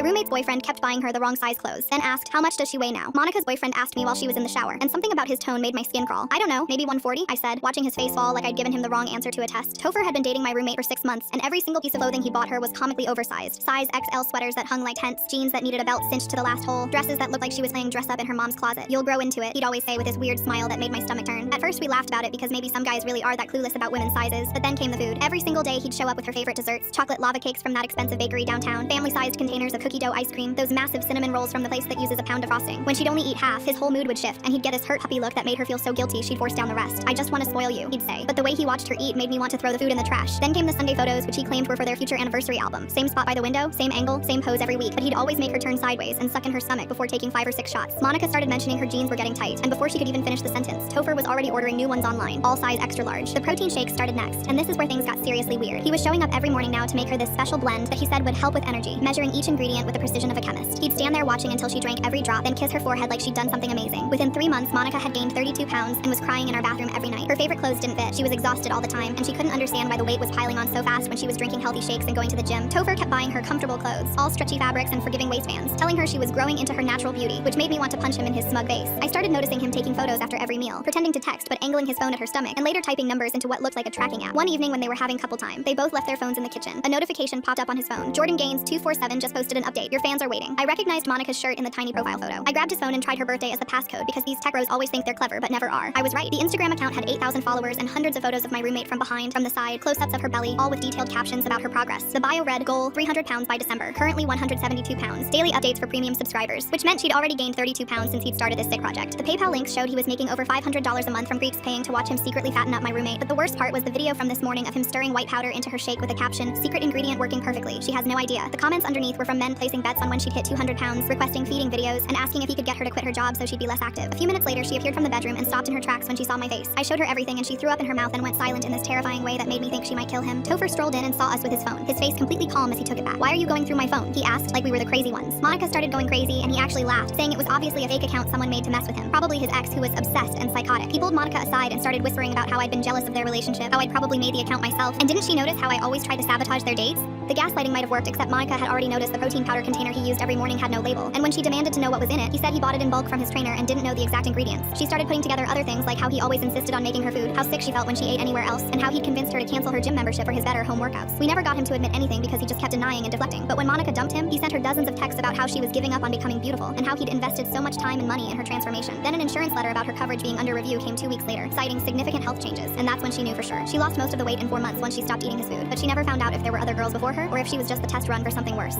roommate's boyfriend kept buying her the wrong size clothes, then asked, "How much does she weigh now?" Monica's boyfriend asked me while she was in the shower, and something about his tone made my skin crawl. "I don't know, maybe 140, I said, watching his face fall like I'd given him the wrong answer to a test. Topher had been dating my roommate for 6 months, and every single piece of clothing he bought her was comically oversized. Size XL sweaters that hung like tents, jeans that needed a belt cinched to the last hole, dresses that looked like she was playing dress up in her mom's closet. "You'll grow into it," he'd always say with his weird smile that made my stomach turn. At first we laughed about it because maybe some guys really are that clueless about women's sizes, but then came the food. Every single day he'd show up with her favorite desserts, chocolate lava cakes from that expensive bakery downtown, family-sized containers of cookie dough ice cream, those massive cinnamon rolls from the place that uses a pound of frosting. When she'd only eat half, his whole mood would shift, and he'd get this hurt puppy look that made her feel so guilty she'd force down the rest. "I just want to spoil you," he'd say. But the way he watched her eat made me want to throw the food in the trash. Then came the Sunday photos, which he claimed were for their future anniversary album. Same spot by the window, same angle, same pose every week, but he'd always make her turn sideways and suck in her stomach before taking 5 or 6 shots. Monica started mentioning her jeans were getting tight, and before she could even finish the sentence, Topher was already ordering new ones online, all size extra large. The protein shakes started next, and this is where things got seriously weird. He was showing up every morning now to make her this special blend that he said would help with energy, measuring each ingredient with the precision of a chemist. He'd stand there watching until she drank every drop, then kiss her forehead like she'd done something amazing. Within 3 months, Monica had gained 32 pounds and was crying in our bathroom every night. Her favorite clothes didn't fit, she was exhausted all the time, and she couldn't understand why the weight was piling on so fast when she was drinking healthy shakes and going to the gym. Topher kept buying her comfortable clothes, all stretchy fabrics and forgiving waistbands, telling her she was growing into her natural beauty, which made me want to punch him in his smug face. I started noticing him taking photos after every meal, pretending to text but angling his phone at her stomach, and later typing numbers into what looked like a tracking app. One evening when they were having couple time, they both left their phones in the kitchen. A notification popped up on his phone. "Jordan Gaines 247 just posted an update. Your fans are waiting." I recognized Monica's shirt in the tiny profile photo. I grabbed his phone and tried her birthday as the passcode because these tech bros always think they're clever but never are. I was right. The Instagram account had 8,000 followers and hundreds of photos of my roommate from behind, from the side, close-ups of her belly, all with detailed captions about her progress. The bio read, "Goal, 300 pounds by December. Currently 172 pounds. Daily updates for premium subscribers," which meant she'd already gained 32 pounds since he'd started this sick project. The PayPal links showed he was making over $500 a month from Greeks paying to watch him secretly fatten up my roommate. But the worst part was the video from this morning of him stirring white powder into her shake with a caption, "Secret ingredient working perfectly. She has no idea." The comments underneath were from men placing bets on when she'd hit 200 pounds, requesting feeding videos, and asking if he could get her to quit her job so she'd be less active. A few minutes later, she appeared from the bedroom and stopped in her tracks when she saw my face. I showed her everything and she threw up in her mouth and went silent in this terrifying way that made me think she might kill him. Topher strolled in and saw us with his phone, his face completely calm as he took it back. "Why are you going through my phone?" he asked, like we were the crazy ones. Monica started going crazy and he actually laughed, saying it was obviously a fake account someone made to mess with him, probably his ex who was obsessed and psychotic. He pulled Monica aside and started whispering about how I'd been jealous of their relationship, how I'd probably made the account myself, and didn't she notice how I always tried to sabotage their dates? The gaslighting might have worked, except Monica had already noticed the protein powder container he used every morning had no label, and when she demanded to know what was in it, he said he bought it in bulk from his trainer and didn't know the exact ingredients. She started putting together other things like how he always insisted on making her food, how sick she felt when she ate anywhere else, and how he'd convinced her to cancel her gym membership for his better home workouts. We never got him to admit anything because he just kept denying and deflecting, but when Monica dumped him, he sent her dozens of texts about how she was giving up on becoming beautiful, and how he'd invested so much time and money in her transformation. Then an insurance letter about her coverage being under review came 2 weeks later, citing significant health changes, and that's when she knew for sure. She lost most of the weight in 4 months once she stopped eating his food, but she never found out if there were other girls before her, or if she was just the test run for something worse.